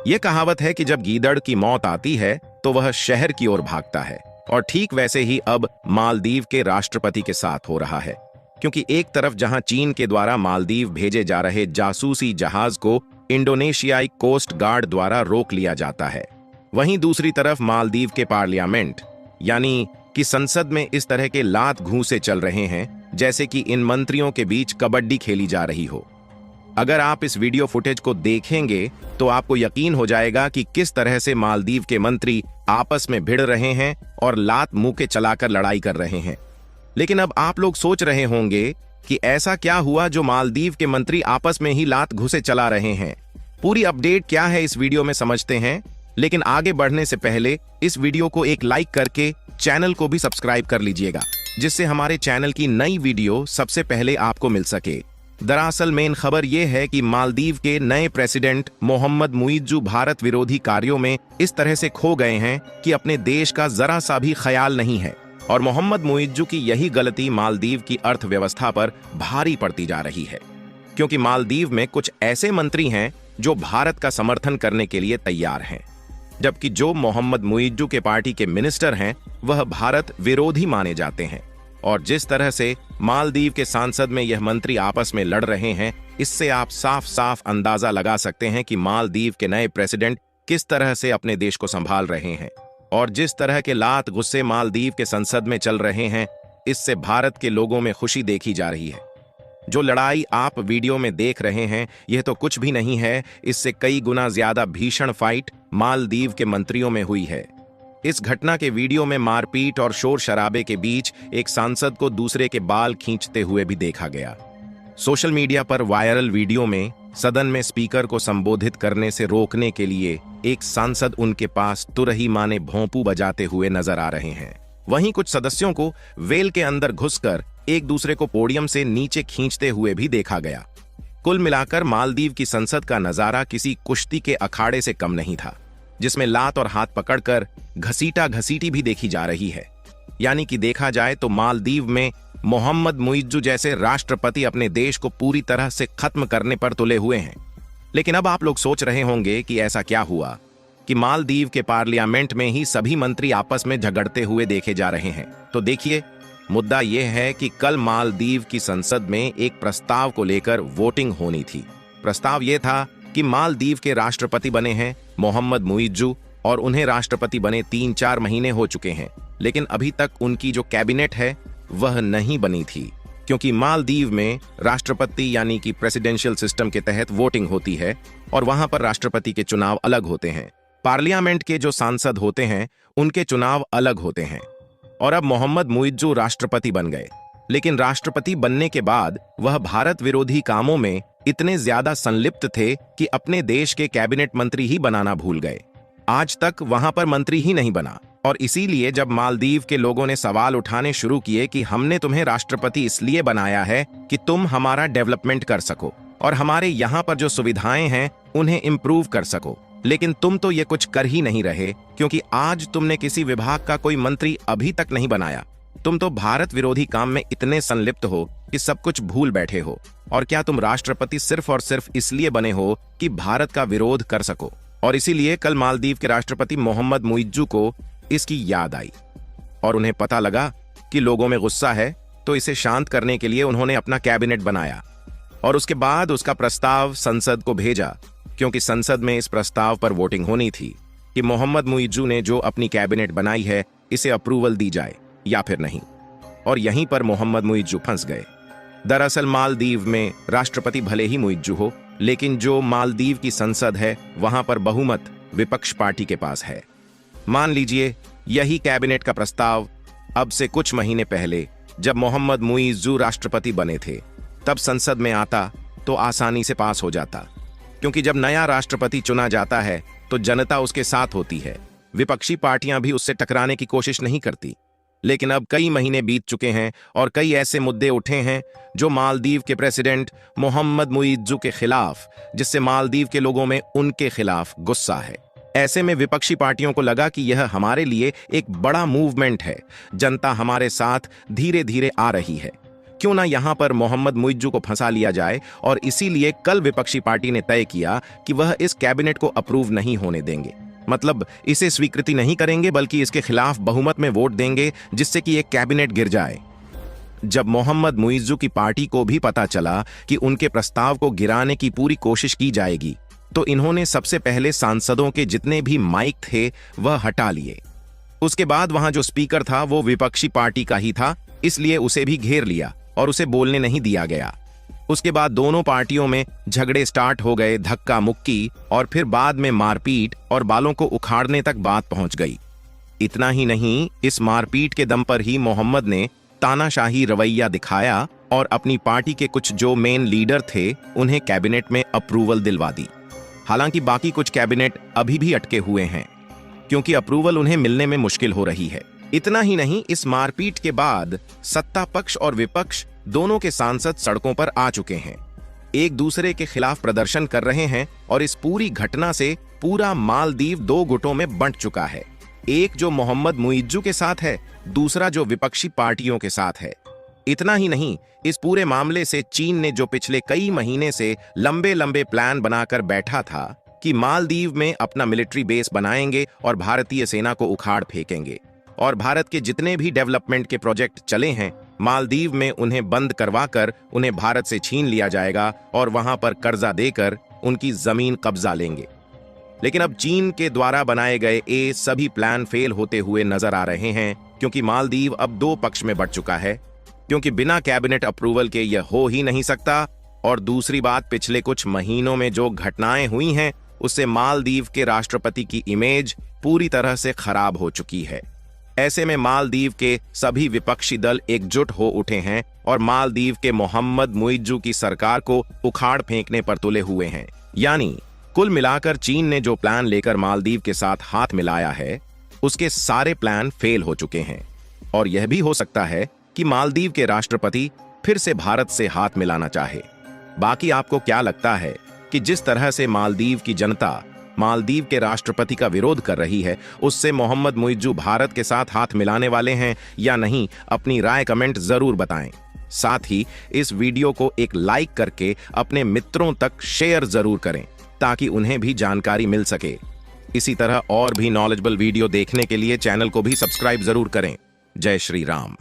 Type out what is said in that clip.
ये कहावत है कि जब गीदड़ की मौत आती है तो वह शहर की ओर भागता है, और ठीक वैसे ही अब मालदीव के राष्ट्रपति के साथ हो रहा है। क्योंकि एक तरफ जहां चीन के द्वारा मालदीव भेजे जा रहे जासूसी जहाज को इंडोनेशियाई कोस्ट गार्ड द्वारा रोक लिया जाता है, वहीं दूसरी तरफ मालदीव के पार्लियामेंट यानी कि संसद में इस तरह के लात घूंसे चल रहे हैं जैसे कि इन मंत्रियों के बीच कबड्डी खेली जा रही हो। अगर आप इस वीडियो फुटेज को देखेंगे तो आपको यकीन हो जाएगा कि किस तरह से मालदीव के मंत्री आपस में भिड़ रहे हैं और लात मुंह के चलाकर लड़ाई कर रहे हैं। लेकिन अब आप लोग सोच रहे होंगे कि ऐसा क्या हुआ जो मालदीव के मंत्री आपस में ही लात घुसे चला रहे हैं। पूरी अपडेट क्या है इस वीडियो में समझते हैं, लेकिन आगे बढ़ने से पहले इस वीडियो को एक लाइक करके चैनल को भी सब्सक्राइब कर लीजिएगा, जिससे हमारे चैनल की नई वीडियो सबसे पहले आपको मिल सके। दरअसल मेन खबर यह है कि मालदीव के नए प्रेसिडेंट मोहम्मद मुइज्जू भारत विरोधी कार्यों में इस तरह से खो गए हैं कि अपने देश का जरा सा भी ख्याल नहीं है, और मोहम्मद मुइज्जू की यही गलती मालदीव की अर्थव्यवस्था पर भारी पड़ती जा रही है। क्योंकि मालदीव में कुछ ऐसे मंत्री हैं जो भारत का समर्थन करने के लिए तैयार हैं, जबकि जो मोहम्मद मुइज्जू के पार्टी के मिनिस्टर हैं वह भारत विरोधी माने जाते हैं। और जिस तरह से मालदीव के संसद में यह मंत्री आपस में लड़ रहे हैं, इससे आप साफ साफ अंदाजा लगा सकते हैं कि मालदीव के नए प्रेसिडेंट किस तरह से अपने देश को संभाल रहे हैं। और जिस तरह के लात गुस्से मालदीव के संसद में चल रहे हैं, इससे भारत के लोगों में खुशी देखी जा रही है। जो लड़ाई आप वीडियो में देख रहे हैं यह तो कुछ भी नहीं है, इससे कई गुना ज्यादा भीषण फाइट मालदीव के मंत्रियों में हुई है। इस घटना के वीडियो में मारपीट और शोर शराबे के बीच एक सांसद को दूसरे के बाल खींचते हुए भी देखा गया। सोशल मीडिया पर वायरल वीडियो में सदन में स्पीकर को संबोधित करने से रोकने के लिए एक सांसद उनके पास तुरही माने भोंपू बजाते हुए नजर आ रहे हैं। वहीं कुछ सदस्यों को वेल के अंदर घुसकर एक दूसरे को पोडियम से नीचे खींचते हुए भी देखा गया। कुल मिलाकर मालदीव की संसद का नजारा किसी कुश्ती के अखाड़े से कम नहीं था, जिसमें लात और हाथ पकड़कर घसीटा घसीटी भी देखी जा रही है। यानी कि देखा जाए तो मालदीव में मोहम्मद मुइज्जू जैसे राष्ट्रपति अपने देश को पूरी तरह से खत्म करने पर तुले हुए हैं। लेकिन अब आप लोग सोच रहे होंगे कि ऐसा क्या हुआ कि मालदीव के पार्लियामेंट में ही सभी मंत्री आपस में झगड़ते हुए देखे जा रहे हैं। तो देखिए, मुद्दा यह है कि कल मालदीव की संसद में एक प्रस्ताव को लेकर वोटिंग होनी थी। प्रस्ताव यह था कि मालदीव के राष्ट्रपति बने हैं मोहम्मद मुइज्जू, और उन्हें राष्ट्रपति बने 3-4 महीने हो चुके हैं, लेकिन अभी तक उनकी जो कैबिनेट है वह नहीं बनी थी। क्योंकि मालदीव में राष्ट्रपति यानी कि प्रेसिडेंशियल सिस्टम के तहत वोटिंग होती है, और वहां पर राष्ट्रपति के चुनाव अलग होते हैं। पार्लियामेंट के जो सांसद होते हैं उनके चुनाव अलग होते हैं। और अब मोहम्मद मुइज्जू राष्ट्रपति बन गए, लेकिन राष्ट्रपति बनने के बाद वह भारत विरोधी कामों में इतने ज्यादा संलिप्त थे कि अपने देश के कैबिनेट मंत्री ही बनाना भूल गए। आज तक वहां पर मंत्री ही नहीं बना, और इसीलिए जब मालदीव के लोगों ने सवाल उठाने शुरू किए कि हमने तुम्हें राष्ट्रपति इसलिए बनाया है कि तुम हमारा डेवलपमेंट कर सको और हमारे यहाँ पर जो सुविधाएं हैं उन्हें इम्प्रूव कर सको, लेकिन तुम तो ये कुछ कर ही नहीं रहे, क्योंकि आज तुमने किसी विभाग का कोई मंत्री अभी तक नहीं बनाया। तुम तो भारत विरोधी काम में इतने संलिप्त हो कि सब कुछ भूल बैठे हो। और क्या तुम राष्ट्रपति सिर्फ और सिर्फ इसलिए बने हो कि भारत का विरोध कर सको? और इसीलिए कल मालदीव के राष्ट्रपति मोहम्मद मुइज्जू को इसकी याद आई, और उन्हें पता लगा कि लोगों में गुस्सा है, तो इसे शांत करने के लिए उन्होंने अपना कैबिनेट बनाया, और उसके बाद उसका प्रस्ताव संसद को भेजा। क्योंकि संसद में इस प्रस्ताव पर वोटिंग होनी थी कि मोहम्मद मुइज्जू ने जो अपनी कैबिनेट बनाई है इसे अप्रूवल दी जाए या फिर नहीं। और यहीं पर मोहम्मद मुइज्जू फंस गए। दरअसल मालदीव में राष्ट्रपति भले ही मुइज्जू हो, लेकिन जो मालदीव की संसद है वहां पर बहुमत विपक्ष पार्टी के पास है। मान लीजिए यही कैबिनेट का प्रस्ताव अब से कुछ महीने पहले जब मोहम्मद मुइज्जू राष्ट्रपति बने थे तब संसद में आता तो आसानी से पास हो जाता। क्योंकि जब नया राष्ट्रपति चुना जाता है तो जनता उसके साथ होती है, विपक्षी पार्टियां भी उससे टकराने की कोशिश नहीं करती। लेकिन अब कई महीने बीत चुके हैं और कई ऐसे मुद्दे उठे हैं जो मालदीव के प्रेसिडेंट मोहम्मद मुइज्जू के खिलाफ, जिससे मालदीव के लोगों में उनके खिलाफ गुस्सा है। ऐसे में विपक्षी पार्टियों को लगा कि यह हमारे लिए एक बड़ा मूवमेंट है, जनता हमारे साथ धीरे धीरे आ रही है। क्यों ना यहां पर मोहम्मद मुइज्जू को फंसा लिया जाए, और इसीलिए कल विपक्षी पार्टी ने तय किया कि वह इस कैबिनेट को अप्रूव नहीं होने देंगे। मतलब इसे स्वीकृति नहीं करेंगे, बल्कि इसके खिलाफ बहुमत में वोट देंगे, जिससे कि एक कैबिनेट गिर जाए। जब मोहम्मद मुइज्जू की पार्टी को भी पता चला कि उनके प्रस्ताव को गिराने की पूरी कोशिश की जाएगी, तो इन्होंने सबसे पहले सांसदों के जितने भी माइक थे वह हटा लिए। उसके बाद वहां जो स्पीकर था वो विपक्षी पार्टी का ही था, इसलिए उसे भी घेर लिया और उसे बोलने नहीं दिया गया। उसके बाद दोनों पार्टियों में झगड़े स्टार्ट हो गए, धक्का मुक्की, और फिर बाद में मारपीट और बालों को उखाड़ने तक बात पहुंच गई। इतना ही नहीं, इस मारपीट के दम पर ही मोहम्मद ने तानाशाही रवैया दिखाया और अपनी पार्टी के कुछ जो मेन लीडर थे उन्हें कैबिनेट में अप्रूवल दिलवा दी। हालांकि बाकी कुछ कैबिनेट अभी भी अटके हुए हैं, क्योंकि अप्रूवल उन्हें मिलने में मुश्किल हो रही है। इतना ही नहीं, इस मारपीट के बाद सत्ता पक्ष और विपक्ष दोनों के सांसद सड़कों पर आ चुके हैं, एक दूसरे के खिलाफ प्रदर्शन कर रहे हैं, और इस पूरी घटना से पूरा मालदीव दो गुटों में बंट चुका है। एक जो मोहम्मद मुइज्जू के साथ है, दूसरा जो विपक्षी पार्टियों के साथ है। इतना ही नहीं, इस पूरे मामले से चीन ने जो पिछले कई महीने से लंबे लंबे प्लान बनाकर बैठा था कि मालदीव में अपना मिलिट्री बेस बनाएंगे और भारतीय सेना को उखाड़ फेंकेंगे, और भारत के जितने भी डेवलपमेंट के प्रोजेक्ट चले हैं मालदीव में उन्हें बंद करवाकर उन्हें भारत से छीन लिया जाएगा और वहां पर कर्जा देकर उनकी जमीन कब्जा लेंगे। लेकिन अब चीन के द्वारा बनाए गए ये सभी प्लान फेल होते हुए नजर आ रहे हैं, क्योंकि मालदीव अब दो पक्ष में बंट चुका है, क्योंकि बिना कैबिनेट अप्रूवल के यह हो ही नहीं सकता। और दूसरी बात, पिछले कुछ महीनों में जो घटनाएं हुई हैं उससे मालदीव के राष्ट्रपति की इमेज पूरी तरह से खराब हो चुकी है। ऐसे में मालदीव के सभी विपक्षी दल एकजुट हो उठे हैं और मालदीव के मोहम्मद मुइज्जू की सरकार को उखाड़ फेंकने पर तुले हुए हैं। यानी कुल मिलाकर चीन ने जो प्लान लेकर मालदीव के साथ हाथ मिलाया है उसके सारे प्लान फेल हो चुके हैं, और यह भी हो सकता है कि मालदीव के राष्ट्रपति फिर से भारत से हाथ मिलाना चाहे। बाकी आपको क्या लगता है कि जिस तरह से मालदीव की जनता मालदीव के राष्ट्रपति का विरोध कर रही है, उससे मोहम्मद मुइज्जू भारत के साथ हाथ मिलाने वाले हैं या नहीं? अपनी राय कमेंट जरूर बताएं। साथ ही इस वीडियो को एक लाइक करके अपने मित्रों तक शेयर जरूर करें, ताकि उन्हें भी जानकारी मिल सके। इसी तरह और भी नॉलेजेबल वीडियो देखने के लिए चैनल को भी सब्सक्राइब जरूर करें। जय श्री राम।